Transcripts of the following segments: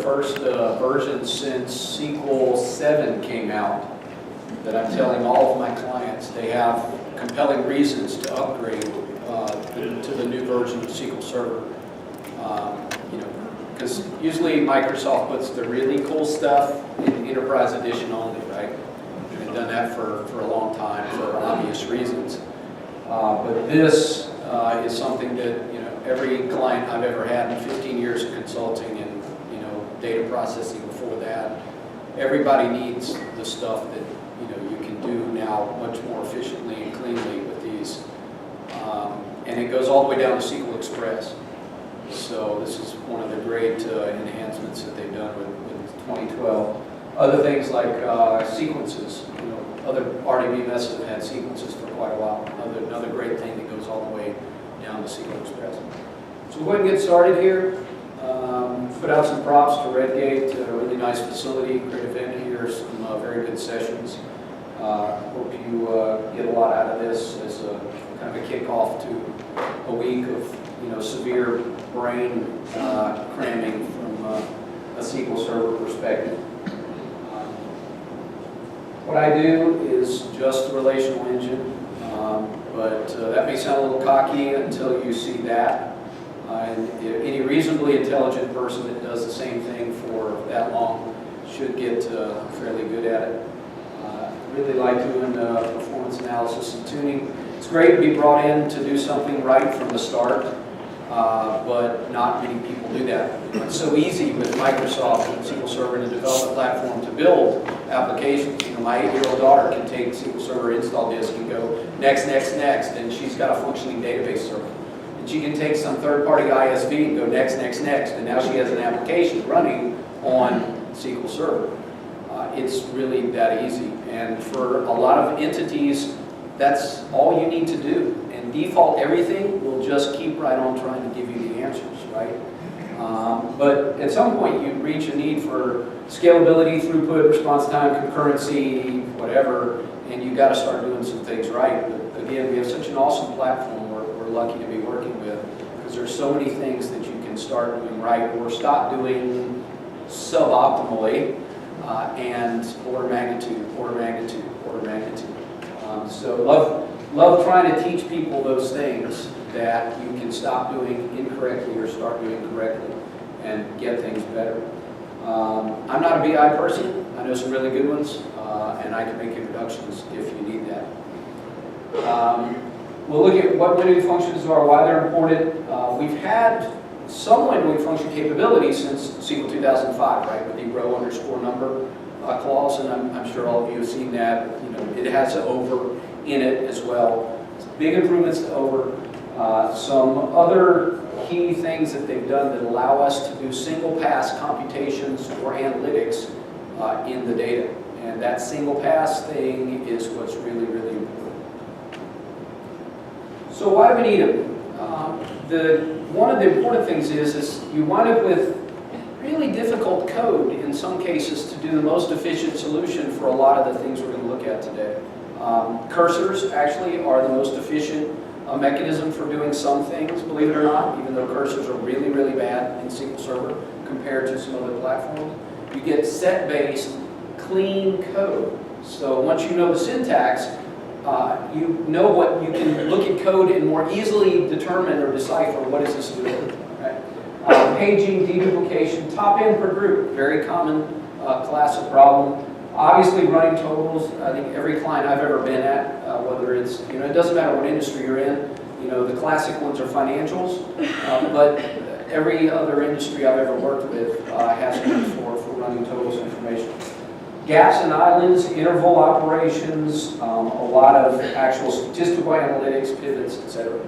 first version since SQL 7 came out that I'm telling all of my clients they have compelling reasons to upgrade to the new version of SQL Server. You know, because usually Microsoft puts the really cool stuff in Enterprise Edition only, right? They've done that for a long time for obvious reasons. But this is something that, you know, every client I've ever had in 15 years of consulting and, you know, data processing before that, everybody needs the stuff that, you know, you can do now much more efficiently and cleanly with these. And it goes all the way down to SQL Express. So this is one of the great enhancements that they've done with 2012. Other things like sequences. You know, other RDBMS have had sequences for quite a while. Another great thing that goes all the way down to SQL Express. So we'll go ahead and get started here. Put out some props to Redgate, a really nice facility, great event here, some very good sessions. Hope you get a lot out of this as a kind of a kickoff to a week of, you know, severe brain cramming from a SQL Server perspective. What I do is just a relational engine, but that may sound a little cocky until you see that. And any reasonably intelligent person that does the same thing for that long should get fairly good at it. Really like doing performance analysis and tuning. It's great to be brought in to do something right from the start, but not many people do that. It's so easy with Microsoft and SQL Server and the development platform to build applications. You know, my 8-year-old daughter can take SQL Server install disk and go next, next, next, and she's got a functioning database server. And she can take some third-party ISV and go next, next, next, and now she has an application running on SQL Server. It's really that easy, and for a lot of entities, that's all you need to do. And default everything will just keep right on trying to give you the answers, right? But at some point, you reach a need for scalability, throughput, response time, concurrency, whatever, and you got to start doing some things right. But again, we have such an awesome platform we're lucky to be working with, because there's so many things that you can start doing right or stop doing suboptimally, and order magnitude. So love trying to teach people those things that you can stop doing incorrectly or start doing correctly and get things better. I'm not a BI person. I know some really good ones, and I can make introductions if you need that. We'll look at what windowing functions are, why they're important. We've had some windowing function capability since SQL 2005, right, with the row_number clause, and I'm sure all of you have seen that. You know, it has over in it as well. Big improvements to over. Some other key things that they've done that allow us to do single pass computations or analytics in the data. And that single pass thing is what's really, really important. So why do we need them? One of the important things is you wind up with really difficult code in some cases to do the most efficient solution for a lot of the things we're going to look at today. Cursors actually are the most efficient mechanism for doing some things, believe it or not, even though cursors are really, really bad in SQL Server compared to some other platforms. You get set-based, clean code. So once you know the syntax, you know what you can look at code and more easily determine or decipher what is this doing. Right? Paging, deduplication, top-end per group, very common class of problem. Obviously, running totals. I think every client I've ever been at, whether it's, you know, it doesn't matter what industry you're in. You know, the classic ones are financials, but every other industry I've ever worked with has one for running totals information. Gaps and islands, interval operations, a lot of actual statistical analytics, pivots, etc.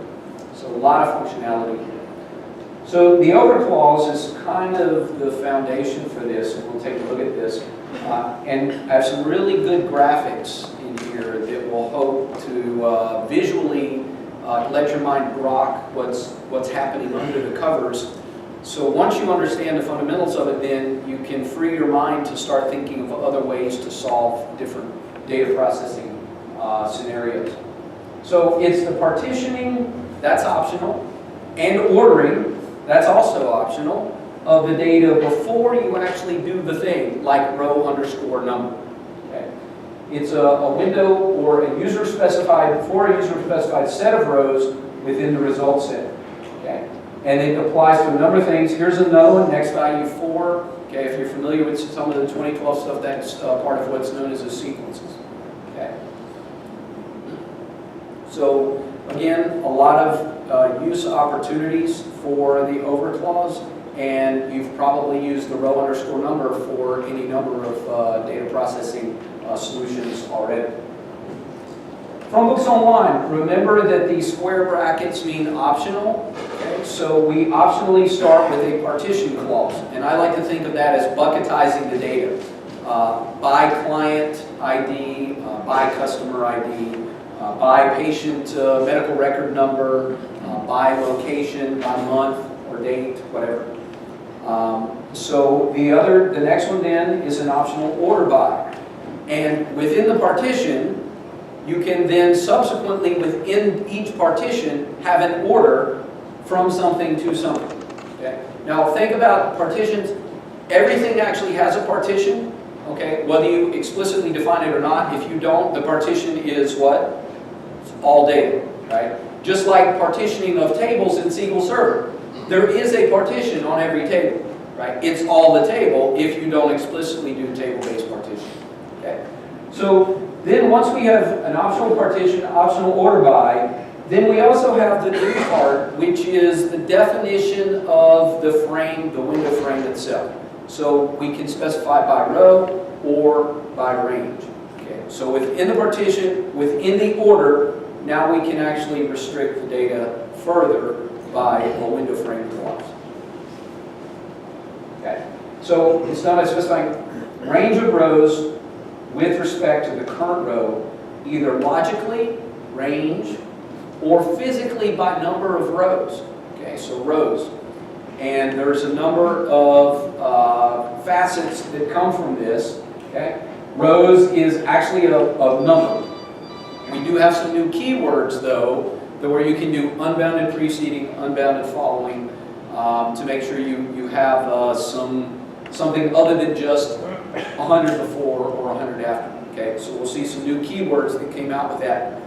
So a lot of functionality here. So the over clause is kind of the foundation for this, and we'll take a look at this. And I have some really good graphics in here that will hope to visually let your mind grok what's happening under the covers. So once you understand the fundamentals of it, then you can free your mind to start thinking of other ways to solve different data processing scenarios. So it's the partitioning, that's optional, and ordering, that's also optional. of the data before you actually do the thing, like row underscore number. Okay? It's a window or a user-specified, for a user-specified set of rows within the result set. Okay? And it applies to a number of things. Here's another one, next value 4. Okay, if you're familiar with some of the 2012 stuff, that's part of what's known as the sequences. Okay. So again, a lot of use opportunities for the over clause, and you've probably used the row underscore number for any number of data processing solutions already. From Books Online, remember that these square brackets mean optional. Okay? So we optionally start with a partition clause, and I like to think of that as bucketizing the data. By client ID, by customer ID, by patient medical record number, by location, by month or date, whatever. So the next one then is an optional order by. And within the partition, you can then subsequently within each partition have an order from something to something. Okay? Now think about partitions. Everything actually has a partition. Okay? Whether you explicitly define it or not, if you don't, the partition is what? It's all data. Right? Just like partitioning of tables in SQL Server. There is a partition on every table. Right? It's all the table if you don't explicitly do table-based partition. Okay? So then once we have an optional partition, optional order by, then we also have the new part, which is the definition of the frame, the window frame itself. So we can specify by row or by range. Okay. So within the partition, within the order, now we can actually restrict the data further by a window frame clause. Okay. So it's done by specifying range of rows with respect to the current row, either logically, range, or physically by number of rows. Okay, so rows. And there's a number of facets that come from this. Okay, rows is actually a number. We do have some new keywords though, where you can do unbounded preceding, unbounded following, to make sure you have something other than just 100 before or 100 after. Okay, so we'll see some new keywords that came out with that.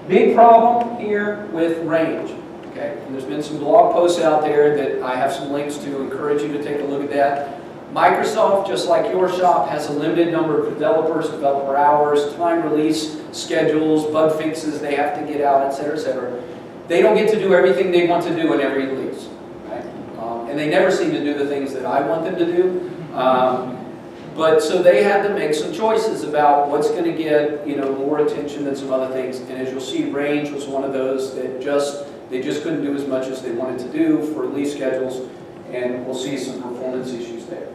Big problem here with range. Okay, and there's been some blog posts out there that I have some links to. Encourage you to take a look at that. Microsoft, just like your shop, has a limited number of developers, developer hours, time release schedules, bug fixes they have to get out, etc., etc. They don't get to do everything they want to do in every release. Right? And they never seem to do the things that I want them to do. But so they had to make some choices about what's going to get more attention than some other things. And as you'll see, range was one of those that they just couldn't do as much as they wanted to do for release schedules, and we'll see some performance issues there.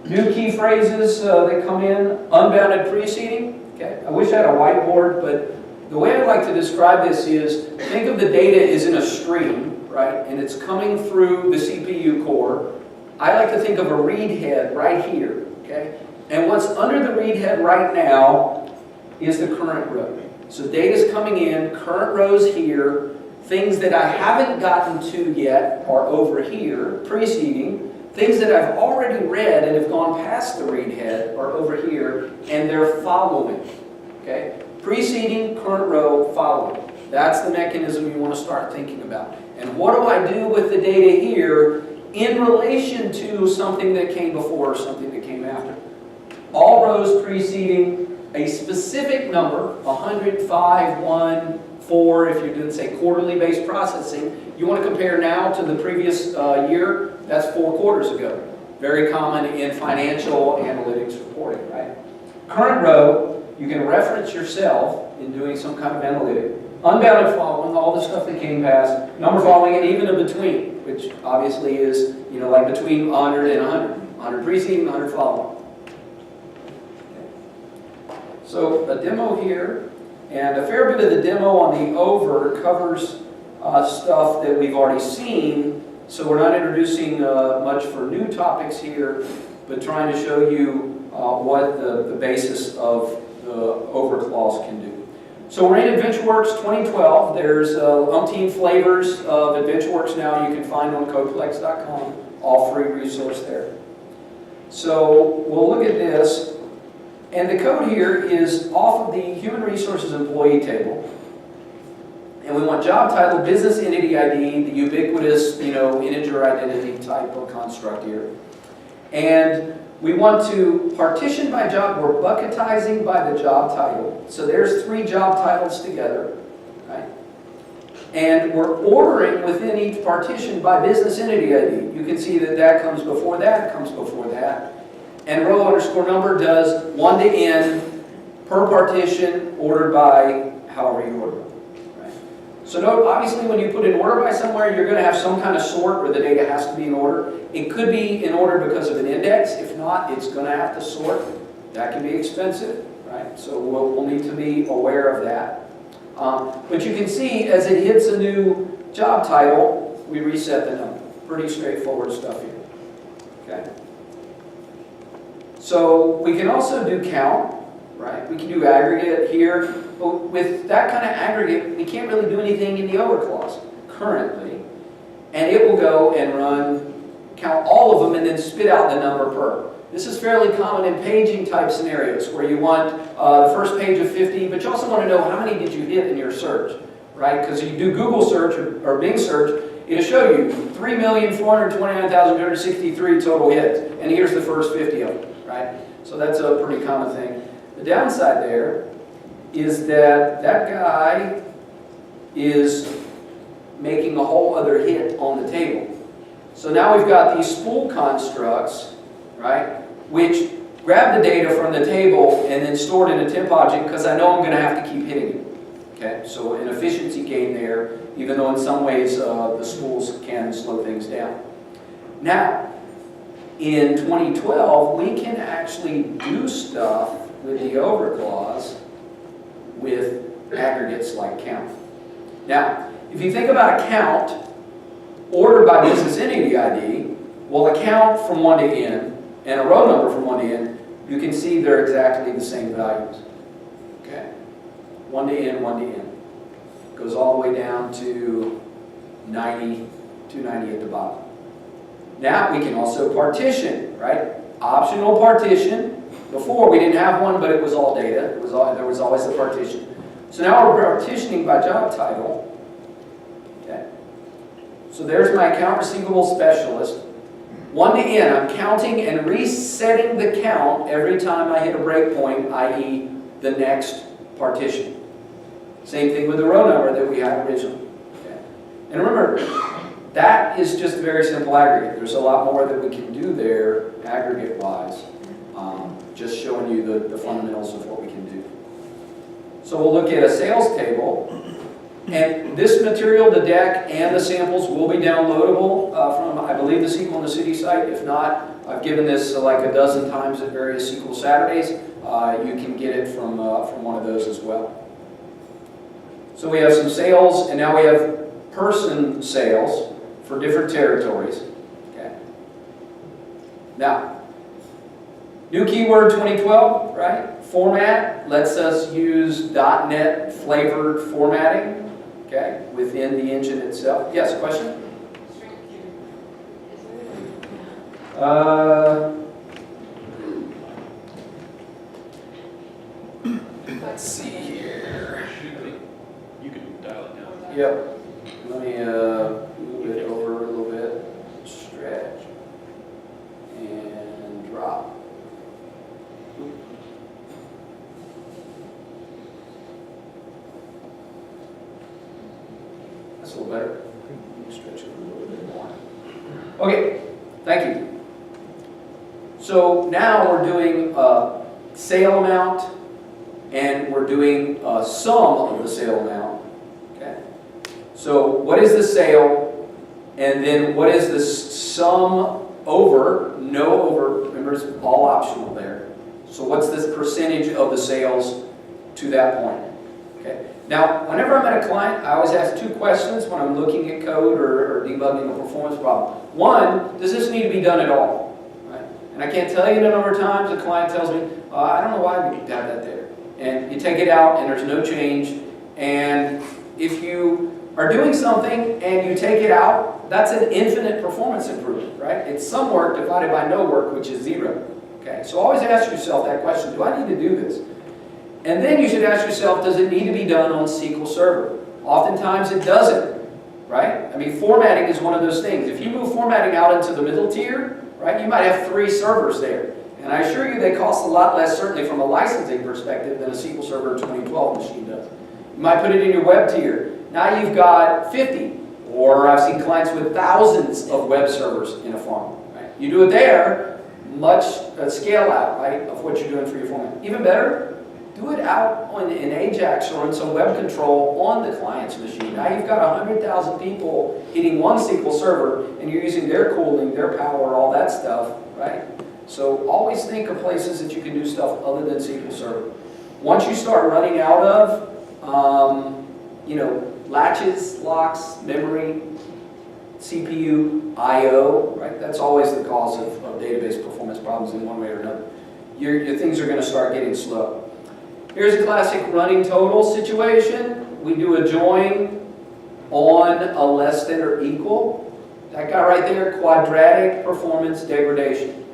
New key phrases that come in: unbounded preceding. Okay, I wish I had a whiteboard, but the way I like to describe this is, think of the data as in a stream, right, and it's coming through the CPU core. I like to think of a read head right here. Okay? And what's under the read head right now is the current row. So data's coming in, current rows here, things that I haven't gotten to yet are over here, preceding, things that I've already read and have gone past the read head are over here, and they're following. Okay? Preceding, current row, following. That's the mechanism you want to start thinking about. And what do I do with the data here in relation to something that came before or something that came after? All rows preceding a specific number, 100, 5, 1, 4, if you're doing, say, quarterly based processing. You want to compare now to the previous year, that's 4 quarters ago. Very common in financial analytics reporting, right? Current row, you can reference yourself in doing some kind of analytic. Unbounded following, all the stuff that came past, number following, and even a between, which obviously is, like between 100 and 100. 100 preceding, 100 following. Okay. So a demo here, and a fair bit of the demo on the over covers stuff that we've already seen, so we're not introducing much for new topics here, but trying to show you what the basis of the over clause can do. So we're in AdventureWorks 2012. There's umpteen flavors of AdventureWorks now you can find on codeplex.com. all free resource there. So we'll look at this, and the code here is off of the Human Resources Employee table. And we want job title, business entity ID, the ubiquitous, integer identity type of construct here. And we want to partition by job, we're bucketizing by the job title. So there's 3 job titles together, right? And we're ordering within each partition by business entity ID. You can see that that comes before that, comes before that. And row underscore number does 1 to n per partition ordered by however you order. So note, obviously when you put an order by somewhere, you're going to have some kind of sort where the data has to be in order. It could be in order because of an index. If not, it's going to have to sort. That can be expensive, right? So we'll need to be aware of that. But you can see as it hits a new job title, we reset the number. Pretty straightforward stuff here. Okay. So we can also do count. Right? We can do aggregate here, but with that kind of aggregate, we can't really do anything in the over clause currently. And it will go and count all of them and then spit out the number per. This is fairly common in paging type scenarios where you want the first page of 50, but you also want to know how many did you hit in your search, right? Because if you do Google search or Bing search, it'll show you 3,429,263 total hits, and here's the first 50 of them, right? So that's a pretty common thing. The downside there is that that guy is making a whole other hit on the table. So now we've got these spool constructs, right, which grab the data from the table and then store it in a temp object because I know I'm going to have to keep hitting it. Okay, so an efficiency gain there, even though in some ways the spools can slow things down. Now, in 2012, we can actually do stuff with the over clause with aggregates like count. Now, if you think about a count ordered by business entity ID, well, a count from 1 to n and a row number from 1 to n, you can see they're exactly the same values. Okay, 1 to n, 1 to n. Goes all the way down to 90, 290 at the bottom. Now we can also partition, right? Optional partition. Before we didn't have one, but it was all data. There was always a partition. So now we're partitioning by job title. Okay. So there's my account receivable specialist. 1 to n, I'm counting and resetting the count every time I hit a breakpoint, i.e. the next partition. Same thing with the row number that we had originally. Okay. And remember, that is just a very simple aggregate. There's a lot more that we can do there aggregate-wise. Just showing you the fundamentals of what we can do. So we'll look at a sales table. And this material, the deck and the samples will be downloadable from, I believe, the SQL in the City site. If not, I've given this like a dozen times at various SQL Saturdays. You can get it from one of those as well. So we have some sales, and now we have person sales for different territories. Okay. Now, new keyword 2012, right? Format lets us use .NET flavored formatting, okay, within the engine itself. Yes, question? Let's see here. You can dial it down. Yep. Let me move it over a little bit. Stretch. And drop. That's a little better. Stretch it a little bit more. Okay, thank you. So now we're doing a sale amount, and we're doing a sum of the sale amount. Okay. So what is the sale, and then what is the sum over? No over. Remember, it's all optional there. So what's the percentage of the sales to that point? Okay. Now, whenever I'm at a client, I always ask two questions when I'm looking at code or debugging a performance problem. One, does this need to be done at all? Right? And I can't tell you the number of times the client tells me, I don't know why we have that there. And you take it out and there's no change. And if you are doing something and you take it out, that's an infinite performance improvement, right? It's some work divided by no work, which is 0. Okay, so always ask yourself that question, do I need to do this? And then you should ask yourself, does it need to be done on SQL Server? Oftentimes it doesn't, right? I mean, formatting is one of those things. If you move formatting out into the middle tier, right, you might have 3 servers there. And I assure you they cost a lot less, certainly from a licensing perspective, than a SQL Server 2012 machine does. You might put it in your web tier. Now you've got 50, or I've seen clients with thousands of web servers in a farm. Right? You do it there, much scale out, right, of what you're doing for your format. Even better, do it out in Ajax or in some web control on the client's machine. Now you've got 100,000 people hitting one SQL Server, and you're using their cooling, their power, all that stuff, right? So always think of places that you can do stuff other than SQL Server. Once you start running out of, latches, locks, memory, CPU, I/O, right? That's always the cause of database performance problems in one way or another. Your things are going to start getting slow. Here's a classic running total situation. We do a join on a less than or equal. That guy right there, quadratic performance degradation.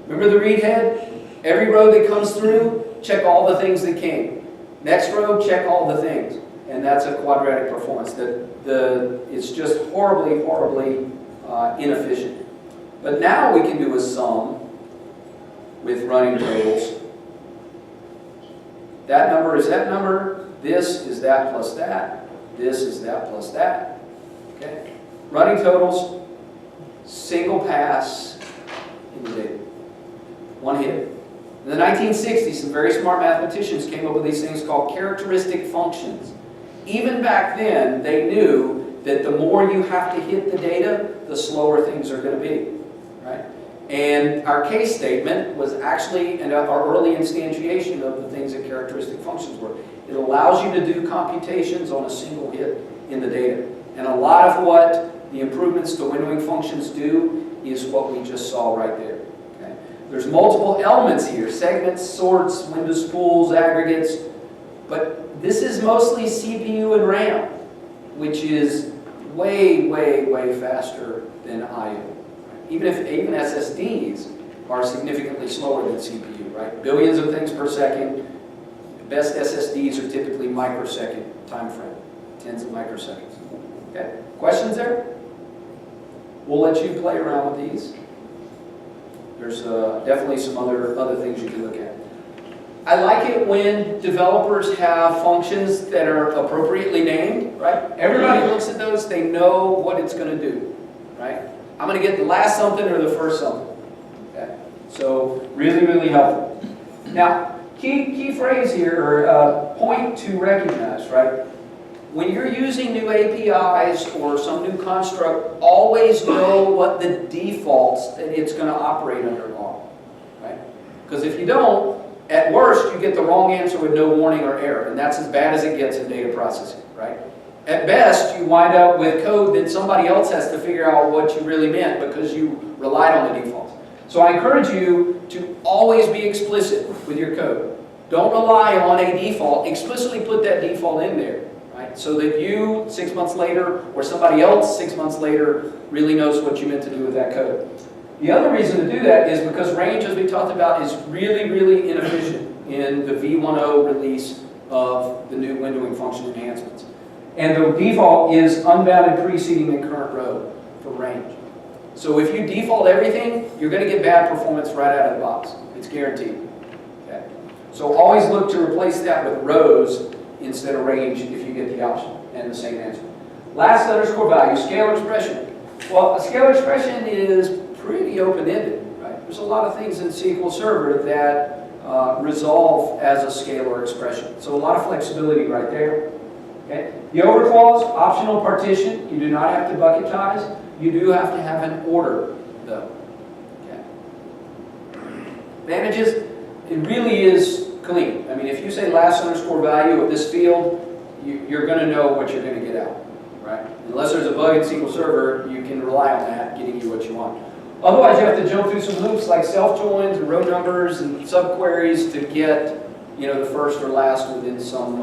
Remember the read head? Every row that comes through, check all the things that came. Next row, check all the things. And that's a quadratic performance. It's just horribly, horribly inefficient. But now we can do a sum with running totals. That number is that number. This is that plus that. This is that plus that. Okay? Running totals, single pass in the data. One hit. In the 1960s, some very smart mathematicians came up with these things called characteristic functions. Even back then, they knew that the more you have to hit the data, the slower things are going to be, right? And our case statement was actually our early instantiation of the things that characteristic functions were. It allows you to do computations on a single hit in the data. And a lot of what the improvements to windowing functions do is what we just saw right there. Okay? There's multiple elements here, segments, sorts, window spools, aggregates, but this is mostly CPU and RAM, which is way, way, way faster than I/O. Even SSDs are significantly slower than CPU, right? Billions of things per second. The best SSDs are typically microsecond time frame, tens of microseconds. Okay, questions there? We'll let you play around with these. There's definitely some other things you can look at. I like it when developers have functions that are appropriately named, right? Everybody looks at those, they know what it's going to do, right? I'm going to get the last something or the first something. Okay? So really, really helpful. Now, key phrase here, or point to recognize, right? When you're using new APIs or some new construct, always know what the defaults that it's going to operate under are, right? Because if you don't, at worst, you get the wrong answer with no warning or error, and that's as bad as it gets in data processing, right? At best, you wind up with code that somebody else has to figure out what you really meant because you relied on the defaults. So I encourage you to always be explicit with your code. Don't rely on a default. Explicitly put that default in there, right? So that you, 6 months later, or somebody else 6 months later, really knows what you meant to do with that code. The other reason to do that is because range, as we talked about, is really, really inefficient in the v10 release of the new windowing function enhancements. And the default is unbounded preceding and current row for range. So if you default everything, you're going to get bad performance right out of the box. It's guaranteed. Okay? So always look to replace that with rows instead of range if you get the option and the same answer. Last underscore value, scalar expression. Well, a scalar expression is pretty open-ended, right? There's a lot of things in SQL Server that resolve as a scalar expression. So a lot of flexibility right there. Okay? The over clause, optional partition. You do not have to bucketize. You do have to have an order, though. Okay? Advantages, it really is clean. I mean, if you say last underscore value of this field, you're going to know what you're going to get out, right? Unless there's a bug in SQL Server, you can rely on that getting you what you want. Otherwise, you have to jump through some hoops like self-joins and row numbers and subqueries to get, the first or last within some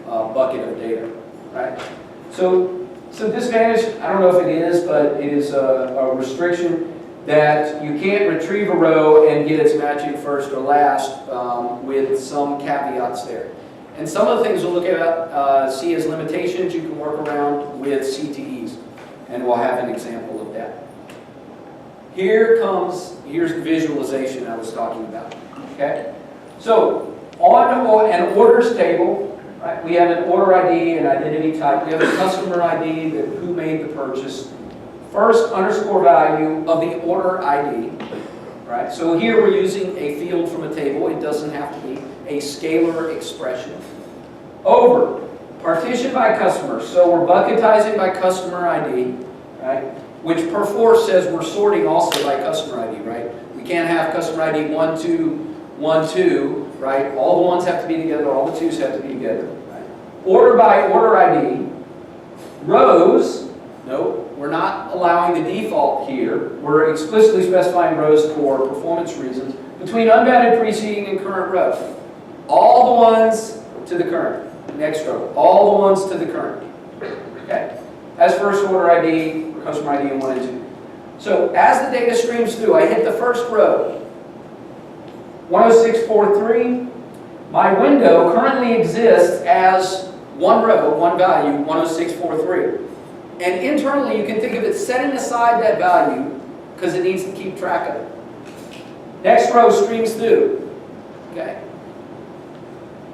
bucket of data, right? So So disadvantage, I don't know if it is, but it is a restriction that you can't retrieve a row and get its matching first or last with some caveats there. And some of the things we'll look at, see as limitations you can work around with CTEs. And we'll have an example of that. Here's the visualization I was talking about. Okay? So on an orders table, right, we have an order ID and identity type. We have a customer ID, who made the purchase. First underscore value of the order ID. Right? So here we're using a field from a table. It doesn't have to be a scalar expression. Over, partition by customer. So we're bucketizing by customer ID, right? Which per force says we're sorting also by customer ID, right? We can't have customer ID 1, 2, 1, 2, right? All the ones have to be together, all the twos have to be together, right? Order by order ID. Rows, no, we're not allowing the default here. We're explicitly specifying rows for performance reasons between unbounded preceding and current row. All the ones to the current. Next row. All the ones to the current. Okay? As first order ID, or customer ID in 1 and 2. So as the data streams through, I hit the first row. 10643. My window currently exists as one row, one value, 10643. And internally, you can think of it setting aside that value because it needs to keep track of it. Next row streams through. Okay?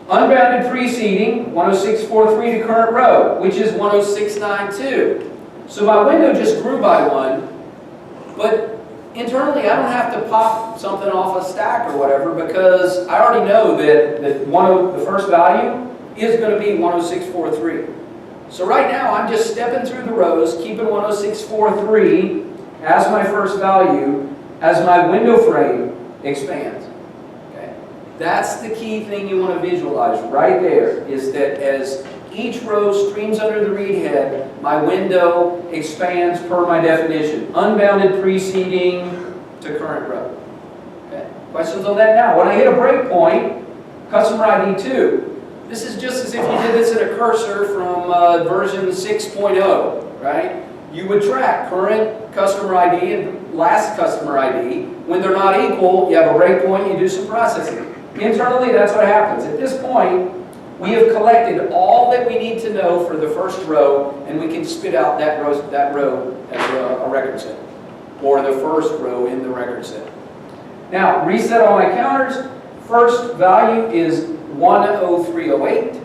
Unbounded preceding, 10643 to current row, which is 10692. So my window just grew by 1, but internally I don't have to pop something off a stack or whatever because I already know that the first value is going to be 10643. So right now I'm just stepping through the rows, keeping 10643 as my first value as my window frame expands. That's the key thing you want to visualize right there, is that as each row streams under the read head, my window expands per my definition. Unbounded preceding to current row. Okay. Questions on that now? When I hit a breakpoint, customer ID 2. This is just as if you did this in a cursor from version 6.0, right? You would track current customer ID and last customer ID. When they're not equal, you have a breakpoint, you do some processing. Internally, that's what happens. At this point, we have collected all that we need to know for the first row, and we can spit out that row as a record set, or the first row in the record set. Now, reset all my counters. First value is 10308.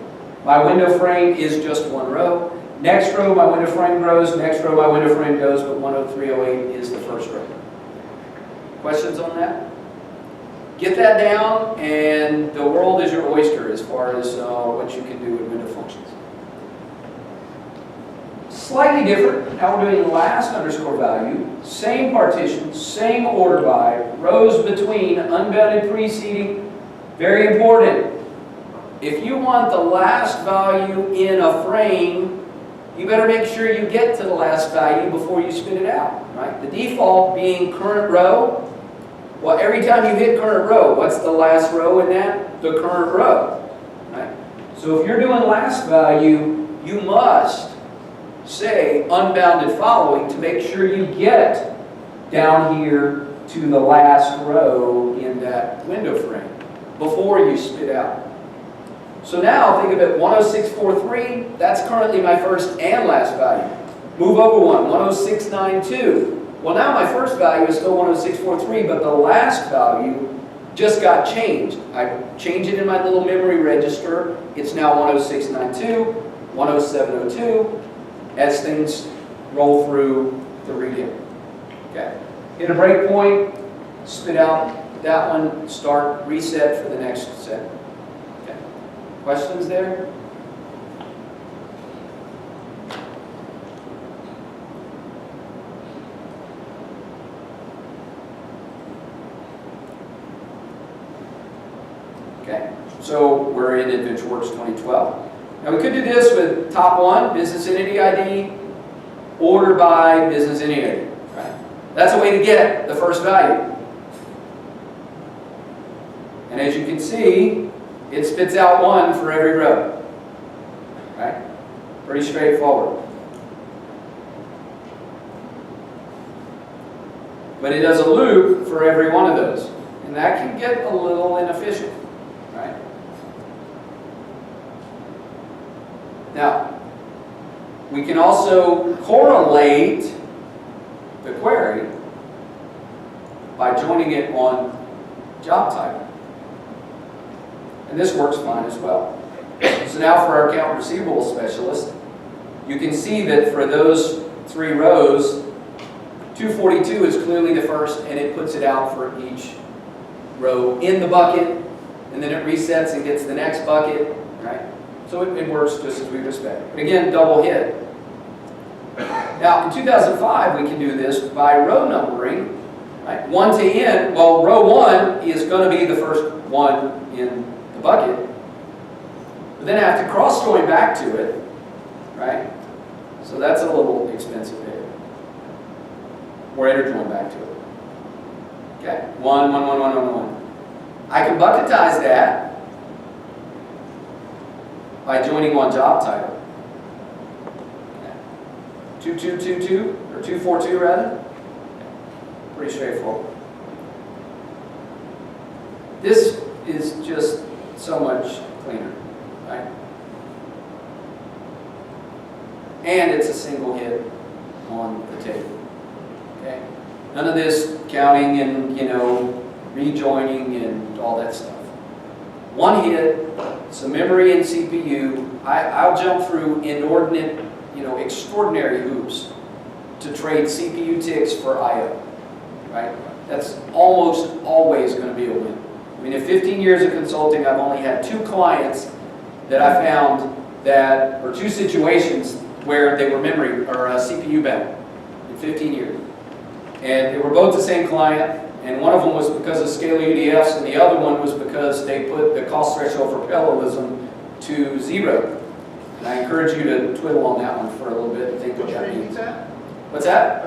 My window frame is just one row. Next row, my window frame grows. Next row, my window frame goes, but 10308 is the first row. Questions on that? Get that down, and the world is your oyster as far as what you can do with window functions. Slightly different. Now we're doing last underscore value. Same partition, same order by, rows between, unbounded preceding. Very important. If you want the last value in a frame, you better make sure you get to the last value before you spit it out. Right? The default being current row. Well, every time you hit current row, what's the last row in that? The current row. Right? So if you're doing last value, you must say unbounded following to make sure you get down here to the last row in that window frame before you spit out. So now think of it, 10643, that's currently my first and last value. Move over one, 10692. Well, now my first value is still 10643, but the last value just got changed. I changed it in my little memory register. It's now 10692, 10702, as things roll through the reading. Okay. Hit a breakpoint, spit out that one, start, reset for the next set. Okay. Questions there? Okay, so we're in AdventureWorks 2012. Now we could do this with top one, business entity ID, order by business entity ID. Right? That's a way to get the first value. And as you can see, it spits out one for every row. Right? Pretty straightforward. but it does a loop for every one of those. And that can get a little inefficient, right? Now, we can also correlate the query by joining it on job title. And this works fine as well. So now for our account receivable specialist, you can see that for those 3 rows, 242 is clearly the first, and it puts it out for each row in the bucket, and then it resets and gets the next bucket, right? So it works just as we would expect. But again, double hit. Now, in 2005, we can do this by row numbering, right? 1 to n. Well, row 1 is going to be the first one in the bucket. But then I have to cross join back to it, right? So that's a little expensive there. Or enter join back to it. Okay, 1, 1, 1, 1, 1, 1. I can bucketize that by joining on job title. 2222, or 242 rather. Pretty straightforward. This is just so much cleaner, right? And it's a single hit on the table. Okay? None of this counting and, rejoining and all that stuff. One hit, some memory and CPU. I'll jump through inordinate, extraordinary hoops to trade CPU ticks for I/O. Right? That's almost always going to be a win. I mean, in 15 years of consulting, I've only had 2 clients that I found that, or 2 situations where they were memory or CPU bound in 15 years. And they were both the same client, and one of them was because of scale UDFs, and the other one was because they put the cost threshold for parallelism to 0. And I encourage you to twiddle on that one for a little bit and think what that means. What's that?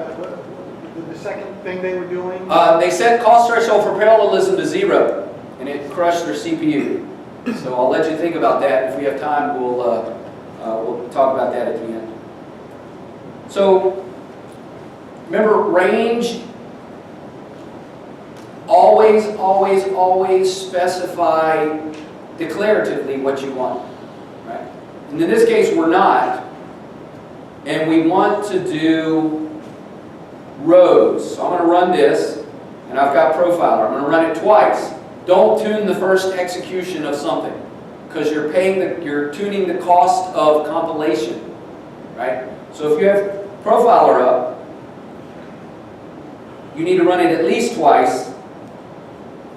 The second thing they were doing? They set cost threshold for parallelism to 0, and it crushed their CPU. So I'll let you think about that. If we have time, we'll talk about that at the end. So remember, range, always, always, always specify declaratively what you want. Right? And in this case, we're not. And we want to do rows. So I'm going to run this, and I've got profiler. I'm going to run it twice. Don't tune the first execution of something, because you're tuning the cost of compilation, right? So if you have profiler up, you need to run it at least twice,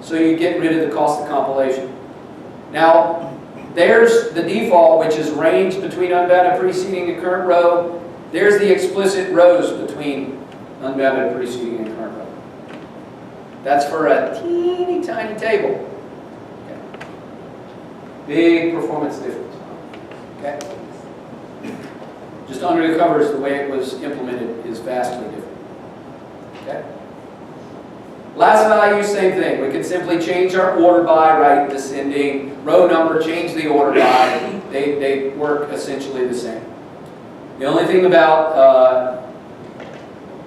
so you get rid of the cost of compilation. Now, there's the default, which is range between unbounded preceding and current row. There's the explicit rows between unbounded preceding and current row. That's for a teeny tiny table. Okay. Big performance difference. Okay? Just under the covers, the way it was implemented is vastly different. Okay? Last value, same thing. We can simply change our order by, right? Descending, row number, change the order by. They work essentially the same. The only thing about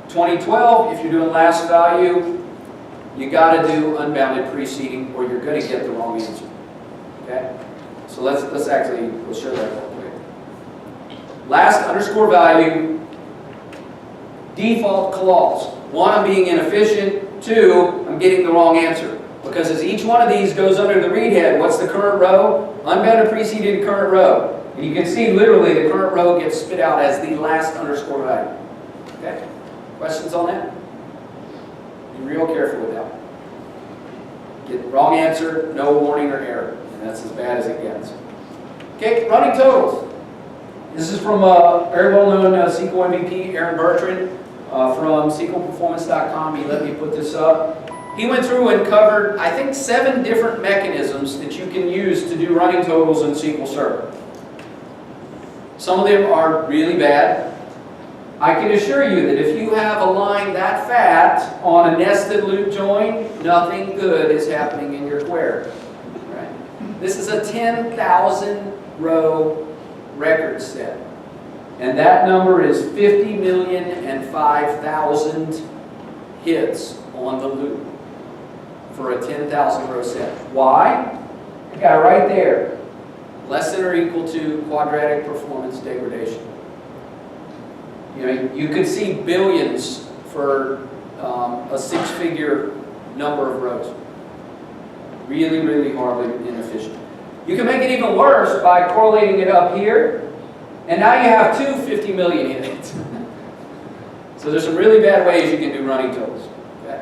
2012, if you're doing last value, you got to do unbounded preceding, or you're going to get the wrong answer. Okay? So let's we'll show that real quick. Last underscore value, default clause. 1, I'm being inefficient. 2, I'm getting the wrong answer. Because as each one of these goes under the read head, what's the current row? Unbounded preceding current row. And you can see literally the current row gets spit out as the last underscore value. Okay? Questions on that? Be real careful with that. Get wrong answer, no warning or error. And that's as bad as it gets. Okay, running totals. This is from a very well-known SQL MVP, Aaron Bertrand, from SQLperformance.com. He let me put this up. He went through and covered, I think, 7 different mechanisms that you can use to do running totals in SQL Server. Some of them are really bad. I can assure you that if you have a line that fat on a nested loop join, nothing good is happening in your query. Right? This is a 10,000 row record set. And that number is 50,005,000 hits hits on the loop for a 10,000 row set. Why? I got it right there. Less than or equal to quadratic performance degradation. You know, you could see billions for a six-figure number of rows. Really, really horribly inefficient. You can make it even worse by correlating it up here, and now you have two 50 million hits. So there's some really bad ways you can do running totals. Okay?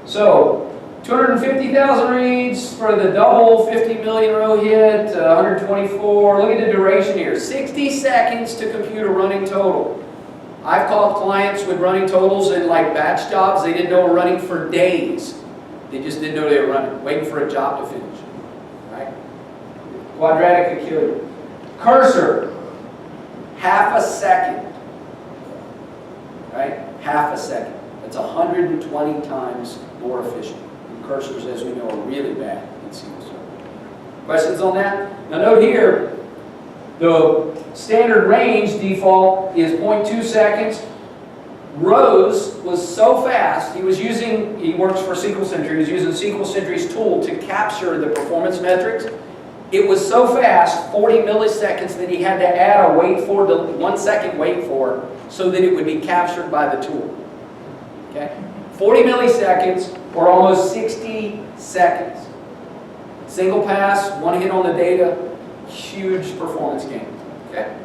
So 250,000 reads for the double 50 million row hit, 124. Look at the duration here, 60 seconds to compute a running total. I've called clients with running totals in like batch jobs. They didn't know were running for days. They just didn't know they were running, waiting for a job to finish. Right? Quadratic could kill you. Cursor, half a second. Right? Half a second. That's 120 times more efficient. And cursors, as we know, are really bad in SQL Server. Questions on that? Now note here, the standard range default is 0.2 seconds. Rows was so fast, he works for SQL Sentry, he was using SQL Sentry's tool to capture the performance metrics. It was so fast, 40 milliseconds, that he had to add a wait for, 1 second wait for, so that it would be captured by the tool. Okay? 40 milliseconds, or almost 60 seconds. Single pass, one hit on the data, huge performance gain. Okay?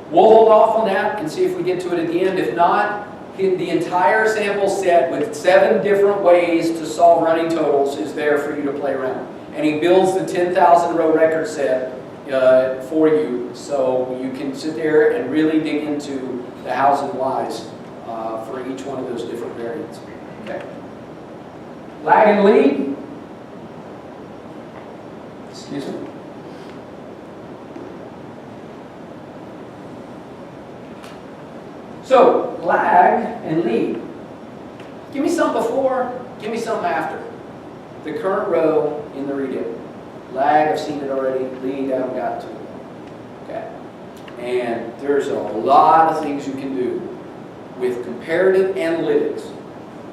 We'll hold off on that and see if we get to it at the end. If not, the entire sample set with 7 different ways to solve running totals is there for you to play around. And he builds the 10,000 row record set for you, so you can sit there and really dig into the hows and whys for each one of those different variants. Okay. Lag and lead. Excuse me. So, lag and lead. Give me some before, give me some after. The current row in the redo. Lag, I've seen it already. Lead, I haven't got to. Okay. And there's a lot of things you can do with comparative analytics.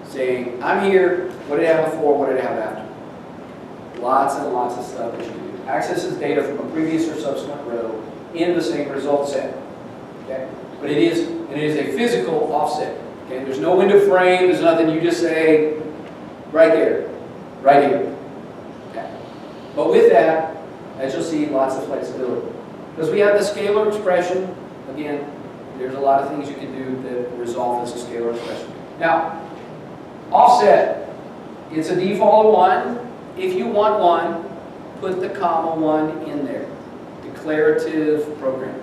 Saying, I'm here, what did I have before, what did I have after? Lots and lots of stuff that you can do. Accesses data from a previous or subsequent row in the same result set. Okay? But it is a physical offset. Okay? There's no window frame, there's nothing, you just say, right there, right here. Okay? But with that, as you'll see, lots of flexibility. Because we have the scalar expression, again, there's a lot of things you can do that resolve as a scalar expression. Now, offset, it's a default of 1. If you want 1, put the comma 1 in there. Declarative program.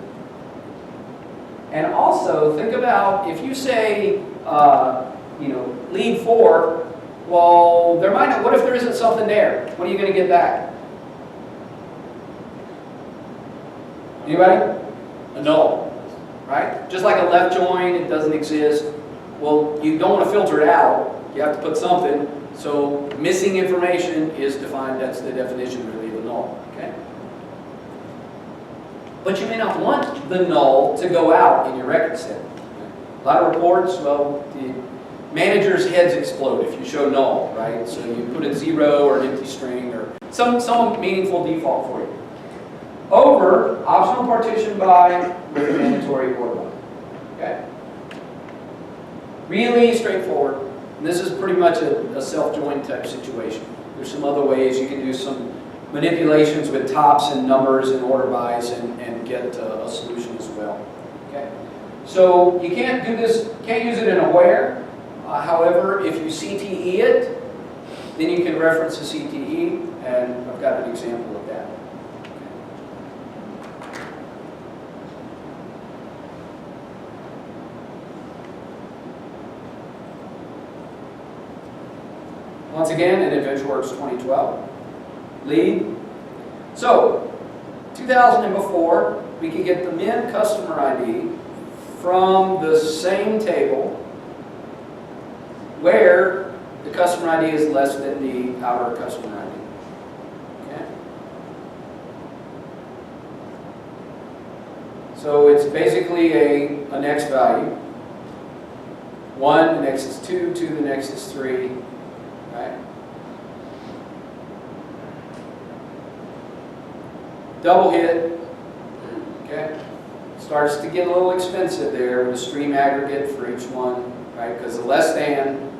And also, think about if you say, lead 4, well, there might not, what if there isn't something there? What are you going to get back? Anybody? A null, right? Just like a left join, it doesn't exist. Well, you don't want to filter it out. You have to put something. So missing information is defined, that's the definition really of a null. Okay? But you may not want the null to go out in your record set. A lot of reports, well, the manager's heads explode if you show null, right? So you put a 0 or an empty string or some meaningful default for you. Over, optional partition by with a mandatory order by. Okay? Really straightforward. And this is pretty much a self-join type situation. There's some other ways you can do some manipulations with tops and numbers and order bys and get a solution as well. Okay? So you can't do this, can't use it in a where. However, if you CTE it, then you can reference a CTE, and I've got an example of that. Once again, in AdventureWorks 2012. Lead. So, 2000 and before, we could get the min customer ID from the same table where the customer ID is less than the outer customer ID. Okay? So it's basically an X value. 1, the next is 2, 2, the next is 3, right? Double hit, okay? Starts to get a little expensive there with a stream aggregate for each one, right? Because the less than,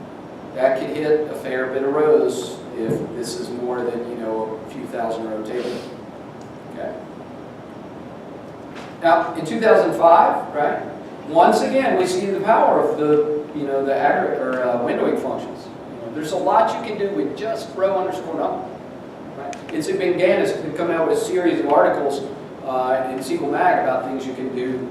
that could hit a fair bit of rows if this is more than, you know, a few thousand row table, okay? Now, in 2005, right? Once again, we see the power of the, you know, the aggregate or windowing functions. You know, there's a lot you can do with just row underscore number. Right? It's been Dan has come out with a series of articles in SQL Mag about things you can do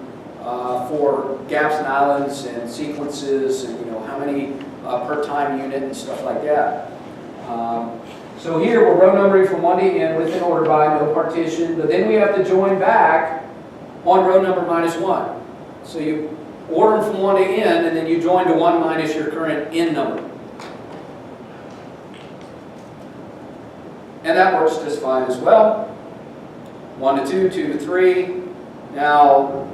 for gaps and islands and sequences and, you know, how many per time unit and stuff like that. So here we're row numbering from 1 to n within order by, no partition, but then we have to join back on row number -1. So you order them from 1 to n, and then you join to 1 minus your current n number. And that works just fine as well. 1 to 2, 2 to 3. Now,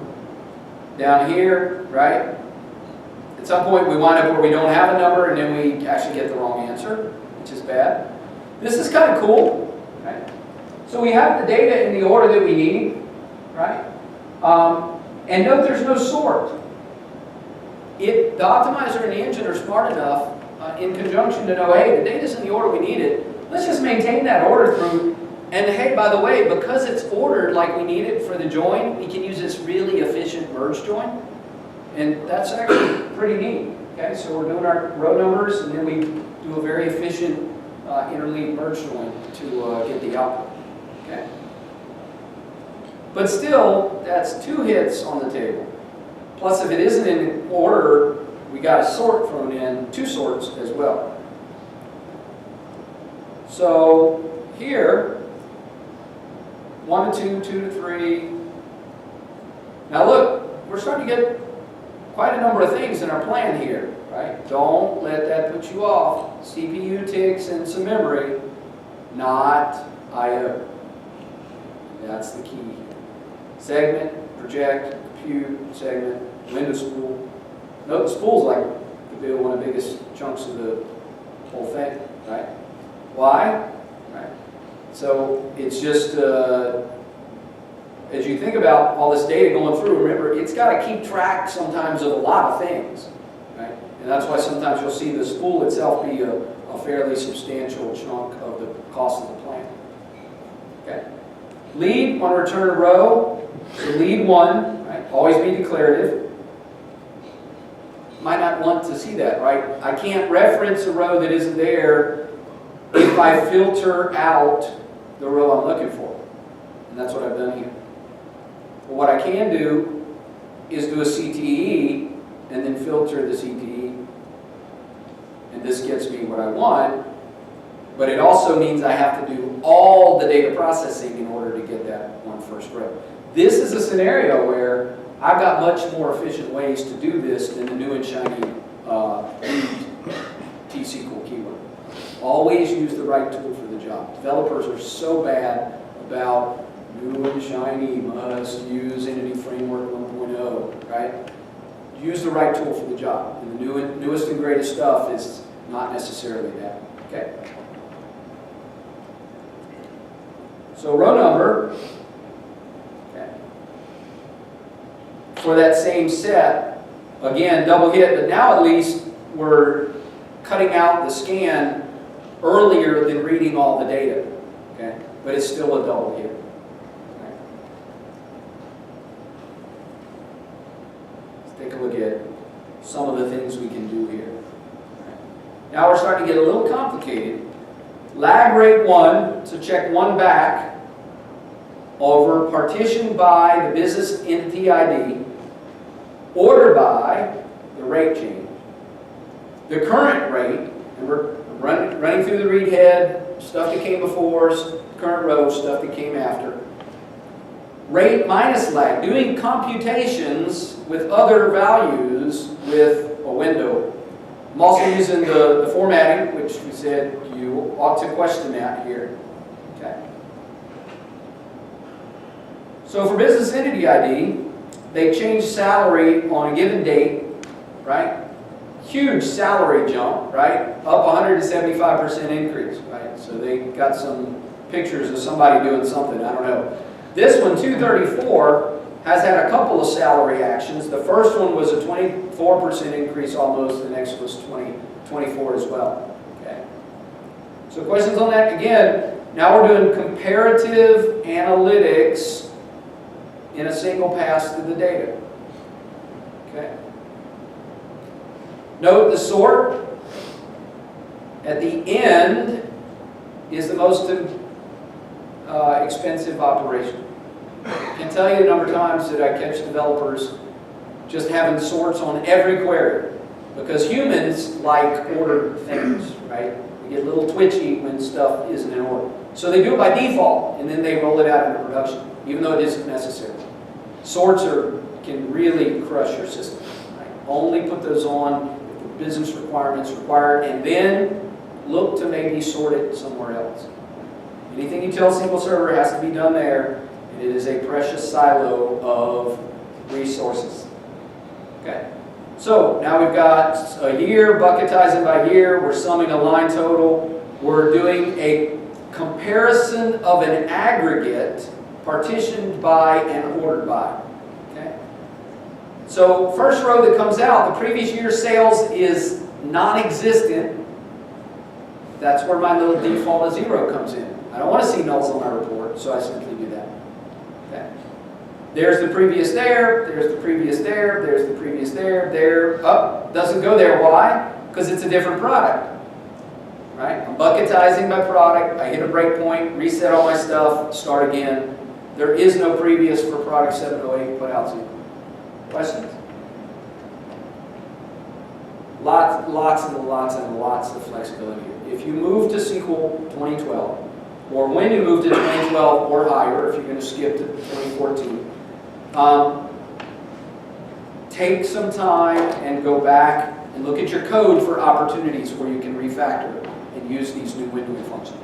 down here, right? At some point we wind up where we don't have a number, and then we actually get the wrong answer, which is bad. This is kind of cool, right? So we have the data in the order that we need, right? And note there's no sort. The optimizer and the engine are smart enough in conjunction to know, hey, the data's in the order we need it. Let's just maintain that order through. And hey, by the way, because it's ordered like we need it for the join, we can use this really efficient merge join. And that's actually pretty neat. Okay, so we're doing our row numbers, and then we do a very efficient interleave merge join to get the output. Okay. But still, that's 2 hits on the table. Plus, if it isn't in order, we got a sort thrown in, 2 sorts as well. So here, 1 to 2, 2 to 3. Now look, we're starting to get quite a number of things in our plan here, right? Don't let that put you off. CPU ticks and some memory, not I/O. That's the key here. Segment, project, compute, segment, window spool. Note the spool's like one of the biggest chunks of the whole thing, right? Why? Right. So it's just, as you think about all this data going through, remember, it's got to keep track sometimes of a lot of things, right? And that's why sometimes you'll see the spool itself be a fairly substantial chunk of the cost of the plan. Okay. Lead on return a row. So lead 1, right? Always be declarative. Might not want to see that, right? I can't reference a row that isn't there if I filter out the row I'm looking for. And that's what I've done here. But what I can do is do a CTE and then filter the CTE. And this gets me what I want. But it also means I have to do all the data processing in order to get that one first row. This is a scenario where I've got much more efficient ways to do this than the new and shiny T-SQL keyword. Always use the right tool for the job. Developers are so bad about new and shiny, must use Entity Framework 1.0, right? Use the right tool for the job. And the newest and greatest stuff is not necessarily that, okay? So row number, okay, for that same set, again, double hit, but now at least we're cutting out the scan earlier than reading all the data, okay? But it's still a double hit. Okay. Let's take a look at some of the things we can do here. Okay. Now we're starting to get a little complicated. Lag rate 1, so check 1 back over partition by the business entity ID, order by the rate change. The current rate, and we're running through the read head, stuff that came before, current row, stuff that came after. Rate minus lag, doing computations with other values with a window. I'm also using the formatting, which we said you ought to question that here. Okay. So for business entity ID, they change salary on a given date, right? huge salary jump, right? Up 175% increase, right? So they got some pictures of somebody doing something, I don't know. This one, 234, has had a couple of salary actions. The first one was a 24% increase almost, the next was 24 as well. Okay. So questions on that? Again, now we're doing comparative analytics in a single pass through the data. Okay. Note the sort at the end is the most expensive operation. I can tell you the number of times that I catch developers just having sorts on every query, because humans like ordered things, right? We get a little twitchy when stuff isn't in order. So they do it by default, and then they roll it out into production, even though it isn't necessary. Sorts can really crush your system. Right? Only put those on if the business requirements required, and then look to maybe sort it somewhere else. Anything you tell SQL Server has to be done there, and it is a precious silo of resources. Okay. So now we've got a year, bucketizing by year, we're summing a line total, we're doing a comparison of an aggregate partitioned by and ordered by. Okay? So first row that comes out, the previous year's sales is non-existent. That's where my little default of 0 comes in. I don't want to see nulls on my report, so I simply do that. Okay. There's the previous there, there's the previous there, there's the previous there, there, up, doesn't go there. Why? Because it's a different product. Right? I'm bucketizing by product, I hit a breakpoint, reset all my stuff, start again. There is no previous for product 708, put out 0. Questions? Lots and lots of flexibility here. If you move to SQL 2012, or when you move to 2012 or higher, if you're going to skip to 2014, take some time and go back and look at your code for opportunities where you can refactor it and use these new windowing functions.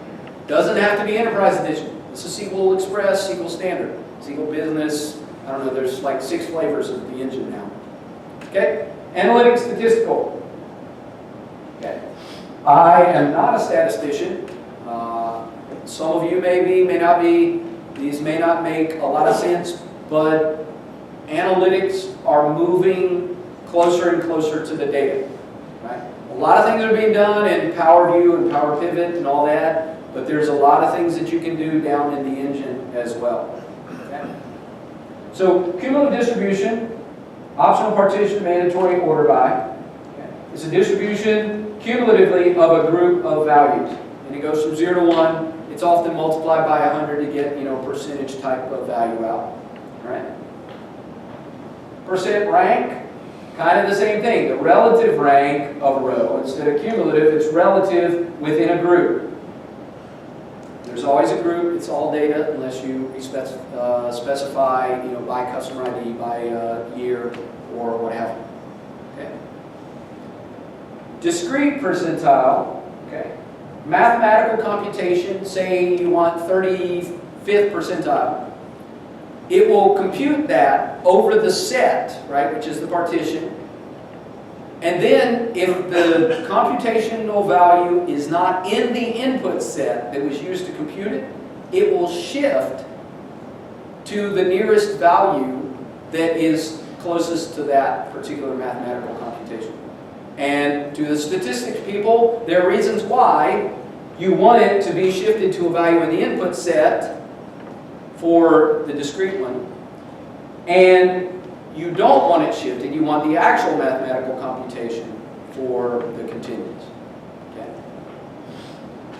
Doesn't have to be Enterprise Edition. This is SQL Express, SQL Standard, SQL Business. I don't know, there's like 6 flavors of the engine now. Okay? Analytics, statistical. Okay. I am not a statistician. Some of you may be, may not be. These may not make a lot of sense, but analytics are moving closer and closer to the data. Right? A lot of things are being done in Power View and Power Pivot and all that, but there's a lot of things that you can do down in the engine as well. Okay? So cumulative distribution, optional partition, mandatory order by. Okay? It's a distribution cumulatively of a group of values. And it goes from 0 to 1. It's often multiplied by 100 to get, percentage type of value out. All right? Percent rank, kind of the same thing. The relative rank of a row, instead of cumulative, it's relative within a group. There's always a group. It's all data unless you specify, by customer ID, by year, or what have you. Okay. Discrete percentile. Okay. Mathematical computation, say you want 35th percentile. It will compute that over the set, right, which is the partition. And then if the computational value is not in the input set that was used to compute it, it will shift to the nearest value that is closest to that particular mathematical computation. And to the statistics people, there are reasons why you want it to be shifted to a value in the input set for the discrete one, and you don't want it shifted. You want the actual mathematical computation for the continuous. Okay.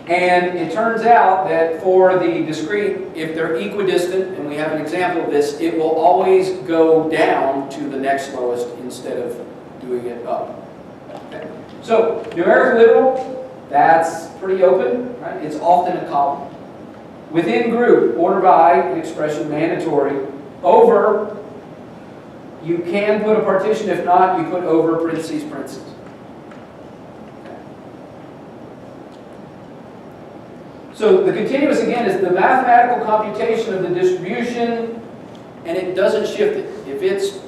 And it turns out that for the discrete, if they're equidistant, and we have an example of this, it will always go down to the next lowest instead of doing it up. Okay. So, numeric literal, that's pretty open, right? It's often a column. Within group, order by, an expression mandatory. Over, you can put a partition. If not, you put over parentheses, parentheses. Okay. So the continuous, again, is the mathematical computation of the distribution, and it doesn't shift it. If it's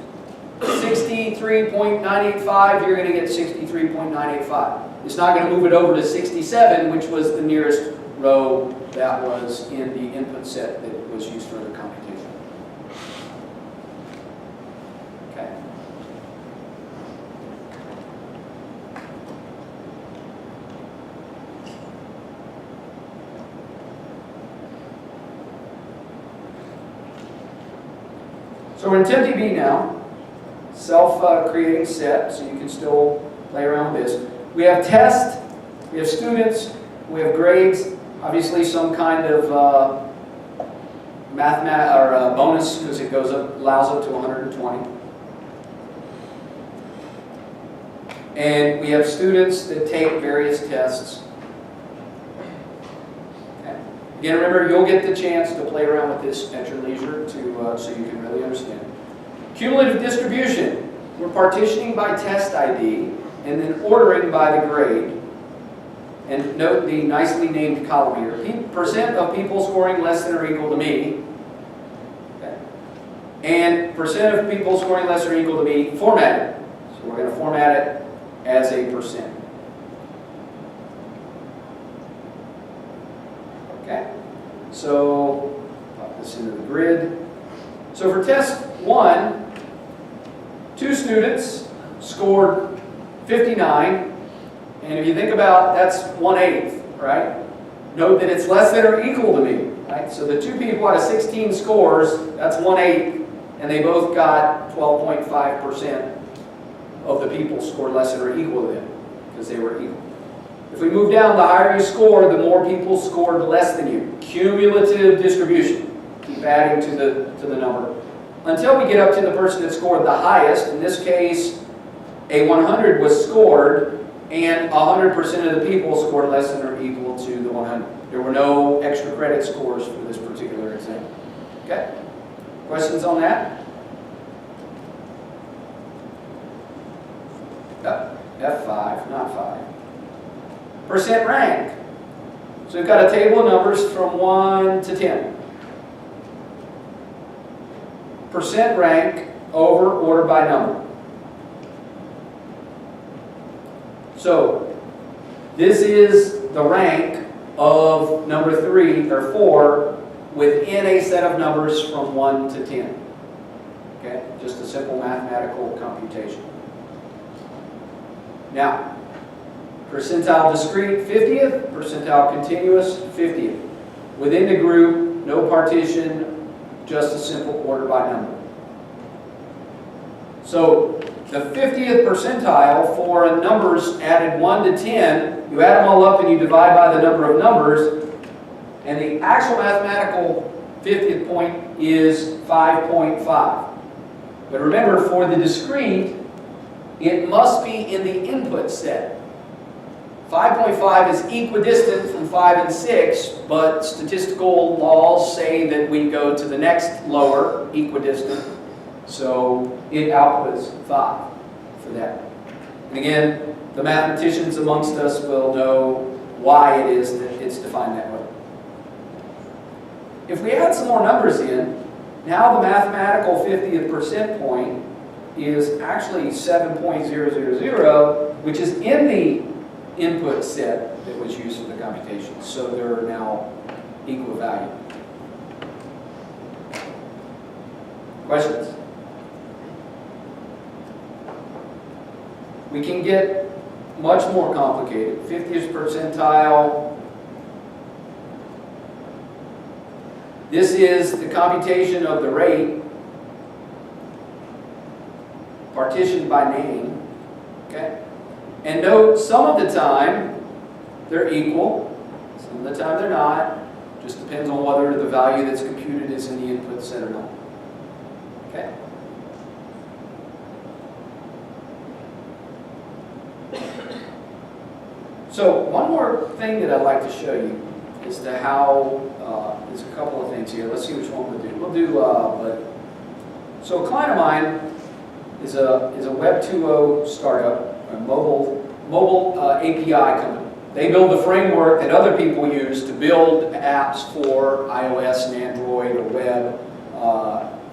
63.985, you're going to get 63.985. It's not going to move it over to 67, which was the nearest row that was in the input set that was used for the computation. Okay. So we're in 10dB now, self-creating set, so you can still play around with this. We have tests, we have students, we have grades, obviously some kind of bonus because it goes up, allows up to 120. And we have students that take various tests. Okay. Again, remember, you'll get the chance to play around with this at your leisure so you can really understand it. Cumulative distribution. We're partitioning by test ID and then ordering by the grade. And note the nicely named column here. Percent of people scoring less than or equal to me. Okay. And percent of people scoring less or equal to me formatted. So we're going to format it as a percent. Okay. So pop this into the grid. So for test 1, 2 students scored 59. And if you think about, that's 1/8, right? Note that it's less than or equal to me, right? So the 2 people out of 16 scores, that's 1/8, and they both got 12.5% of the people scored less than or equal to them, because they were equal. If we move down, the higher you score, the more people scored less than you. Cumulative distribution. Keep adding to the number. Until we get up to the person that scored the highest. In this case, a 100 was scored, and 100% of the people scored less than or equal to the 100. There were no extra credit scores for this particular example. Okay? Questions on that? F5, not 5. Percent rank. So we've got a table of numbers from 1 to 10. Percent rank over order by number. So this is the rank of number 3 or 4 within a set of numbers from 1 to 10. Okay? Just a simple mathematical computation. Now, percentile discrete, 50th, percentile continuous, 50th. Within the group, no partition, just a simple order by number. So the 50th percentile for numbers added 1 to 10, you add them all up and you divide by the number of numbers, and the actual mathematical 50th point is 5.5. But remember, for the discrete, it must be in the input set. 5.5 is equidistant from 5 and 6, but statistical laws say that we go to the next lower equidistant, so it outputs 5 for that. And again, the mathematicians amongst us will know why it is that it's defined that way. If we add some more numbers in, now the mathematical 50th percent point is actually 7.000, which is in the input set that was used for the computation. So they're now equal value. Questions? We can get much more complicated. 50th percentile. This is the computation of the rate partitioned by name. Okay? And note, some of the time they're equal, some of the time they're not. Just depends on whether the value that's computed is in the input set or not. Okay? So one more thing that I'd like to show you is the how. There's a couple of things here. Let's see which one we'll do. We'll do. So a client of mine is a Web 2.0 startup, a mobile API company. They build the framework that other people use to build apps for iOS and Android or web,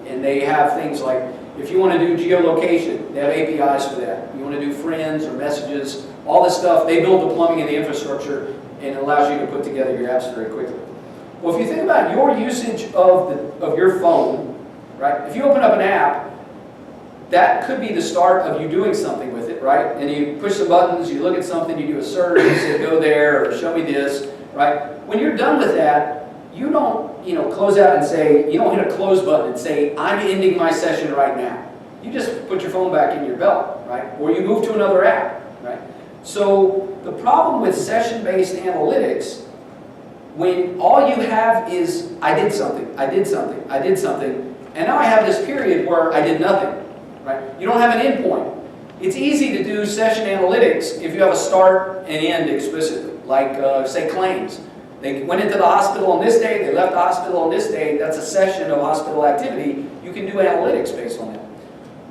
and they have things like If you want to do geolocation, they have APIs for that. You want to do friends or messages, all this stuff, they build the plumbing and the infrastructure, and it allows you to put together your apps very quickly. Well, if you think about your usage of your phone, right? If you open up an app, that could be the start of you doing something with it, right? And you push the buttons, you look at something, you do a search, you say go there, or show me this, right? When you're done with that, you don't, close out and say, you don't hit a close button and say, I'm ending my session right now. You just put your phone back in your belt, right? Or you move to another app, right? So the problem with session-based analytics, when all you have is, I did something, I did something, I did something, and now I have this period where I did nothing. Right? You don't have an endpoint. It's easy to do session analytics if you have a start and end explicitly, like say claims. They went into the hospital on this day, they left the hospital on this day, that's a session of hospital activity. You can do analytics based on that.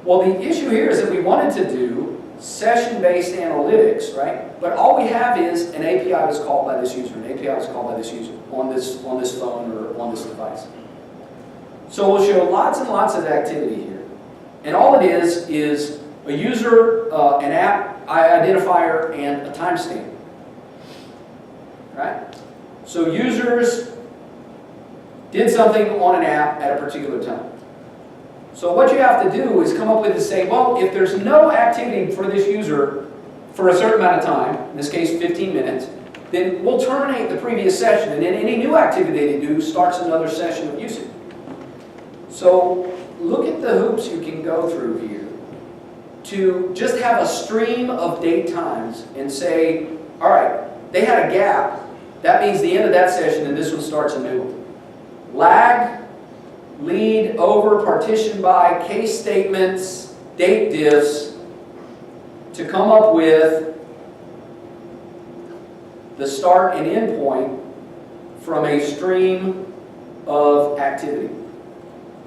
Well, the issue here is that we wanted to do session-based analytics, right? But all we have is an API was called by this user, an API was called by this user on this phone or on this device. So we'll show lots and lots of activity here. And all it is a user, an app identifier, and a timestamp. Right? So users did something on an app at a particular time. So what you have to do is come up with is say, well, if there's no activity for this user for a certain amount of time, in this case 15 minutes, then we'll terminate the previous session, and then any new activity they do starts another session of usage. So look at the hoops you can go through here to just have a stream of date times and say, all right, they had a gap. That means the end of that session and this one starts a new one. Lag, lead, over, partition by, case statements, date diffs to come up with the start and end point from a stream of activity.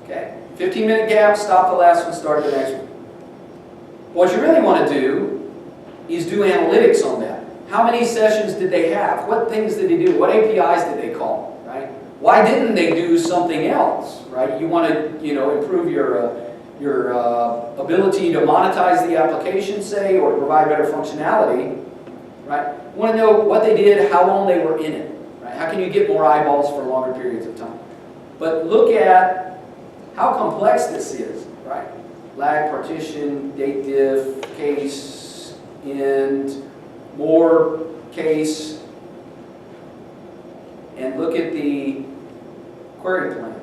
Okay? 15-minute gap, stop the last one, start the next one. What you really want to do is do analytics on that. How many sessions did they have? What things did they do? What APIs did they call? Right? Why didn't they do something else? Right? You want to, improve your ability to monetize the application, say, or to provide better functionality. Right? You want to know what they did, how long they were in it. Right? How can you get more eyeballs for longer periods of time? But look at how complex this is, right? Lag, partition, date diff, case, end, more, case, and look at the query plan.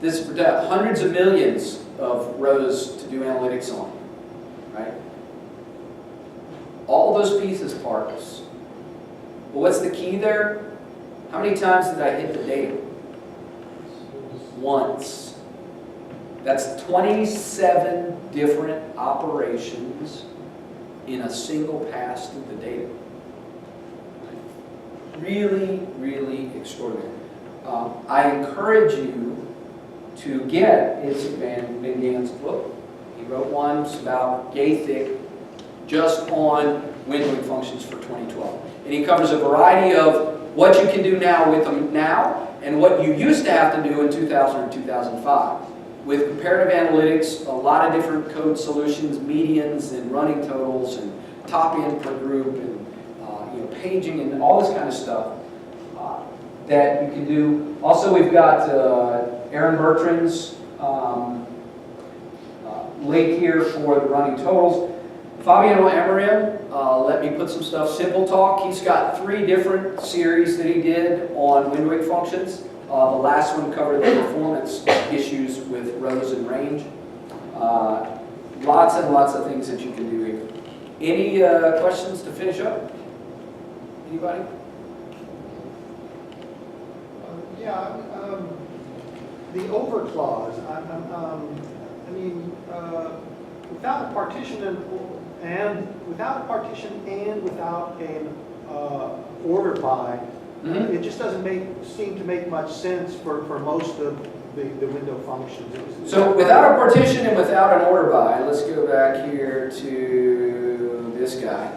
This hundreds of millions of rows to do analytics on, right? All those pieces parts. But what's the key there? How many times did I hit the data? Once. That's 27 different operations in a single pass through the data. Really, really extraordinary. I encourage you to get Ben Gann's book. He wrote one about Gaythic just on windowing functions for 2012. And he covers a variety of what you can do now with them now and what you used to have to do in 2000 or 2005. With comparative analytics, a lot of different code solutions, medians and running totals and top end per group and paging and all this kind of stuff that you can do. Also, we've got Aaron Bertrand's link here for the running totals. Fabiano Amarim, let me put some stuff, Simple Talk. He's got 3 different series that he did on windowing functions. The last one covered the performance issues with rows and range. Lots and lots of things that you can do here. Any questions to finish up? Anybody? The over clause. Without a partition and without an order by, it just doesn't seem to make much sense for most of the window functions. So without a partition and without an order by, let's go back here to this guy.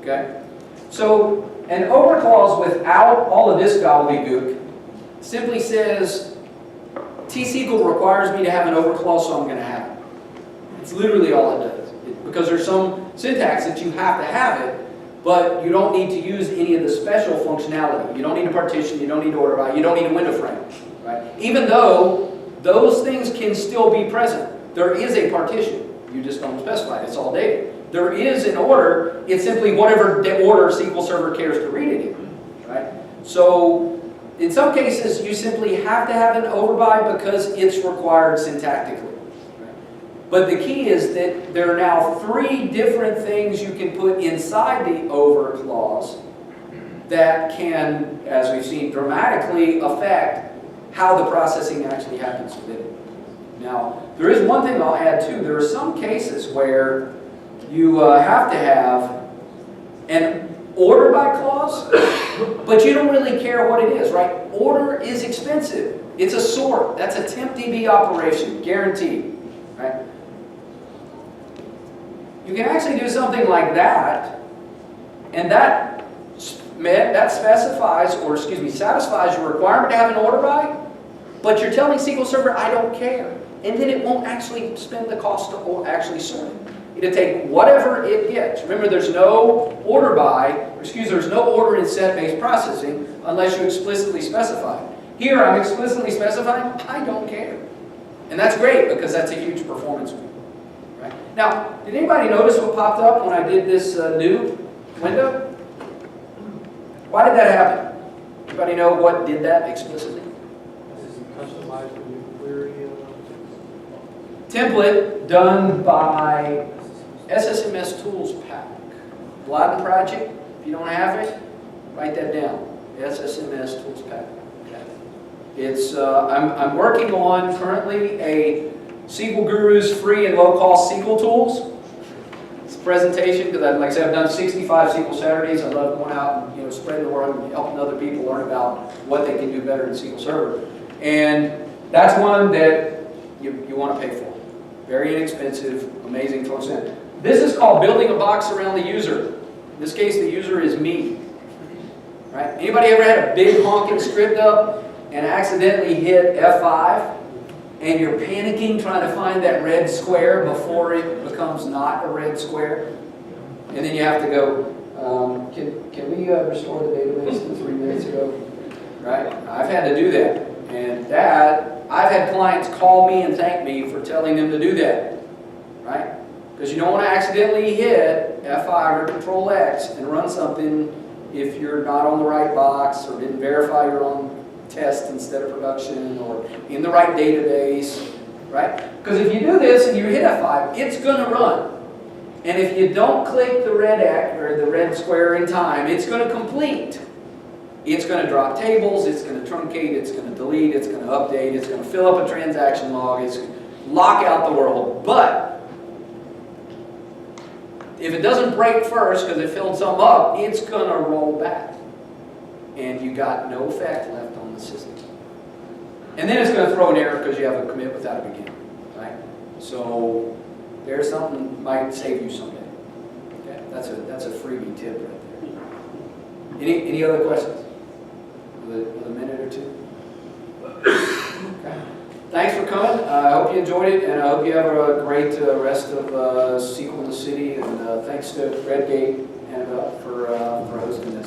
Okay. So an over clause without all of this gobbledygook simply says T-SQL requires me to have an over clause, so I'm going to have it. It's literally all it does. Because there's some syntax that you have to have it, but you don't need to use any of the special functionality. You don't need a partition, you don't need to order by, you don't need a window frame. Right? Even though those things can still be present. There is a partition. You just don't specify it. It's all data. There is an order. It's simply whatever order SQL Server cares to read it in. Right? So in some cases, you simply have to have an overbuy because it's required syntactically. Right? But the key is that there are now 3 different things you can put inside the over clause that can, as we've seen, dramatically affect how the processing actually happens within it. Now, there is one thing I'll add too. There are some cases where you have to have an order by clause, but you don't really care what it is, right? Order is expensive. It's a sort. That's a temp DB operation, guaranteed, right? You can actually do something like that, and that specifies, or excuse me, satisfies your requirement to have an order by, but you're telling SQL Server, I don't care. And then it won't actually spend the cost to actually sort it. It'll take whatever it gets. Remember, there's no order by, there's no order in set-based processing unless you explicitly specify it. Here, I'm explicitly specifying, I don't care. And that's great because that's a huge performance win. Right? Now, did anybody notice what popped up when I did this new window? Why did that happen? Anybody know what did that explicitly? This is customized for new query. Template done by SSMS Tools Pack. Bladden project. If you don't have it, write that down. SSMS Tools Pack. Okay. It's I'm working on currently a SQL Guru's free and low-cost SQL tools. It's a presentation because, like I said, I've done 65 SQL Saturdays. I love going out and spreading the word and helping other people learn about what they can do better in SQL Server. And that's one that you want to pay for. Very inexpensive, amazing to understand. This is called building a box around the user. In this case, the user is me. Right? Anybody ever had a big honking script up and accidentally hit F5 and you're panicking trying to find that red square before it becomes not a red square? And then you have to go, can we restore the database to 3 minutes ago? Right? I've had to do that. And I've had clients call me and thank me for telling them to do that. Right? Because you don't want to accidentally hit F5 or Control X and run something if you're not on the right box or didn't verify you're on test instead of production or in the right database, right? Because if you do this and you hit F5, it's going to run. And if you don't click the red X or the red square in time, it's going to complete. It's going to drop tables, it's going to truncate, it's going to delete, it's going to update, it's going to fill up a transaction log, it's going to lock out the world. But if it doesn't break first because it filled some up, it's going to roll back. And you got no effect left on the system. And then it's going to throw an error because you have a commit without a begin. Right? So there's something that might save you someday. Okay? That's a freebie tip right there. Any other questions? With a minute or two? Okay. Thanks for coming. I hope you enjoyed it, and I hope you have a great rest of SQL in the City. And thanks to Redgate and for hosting this.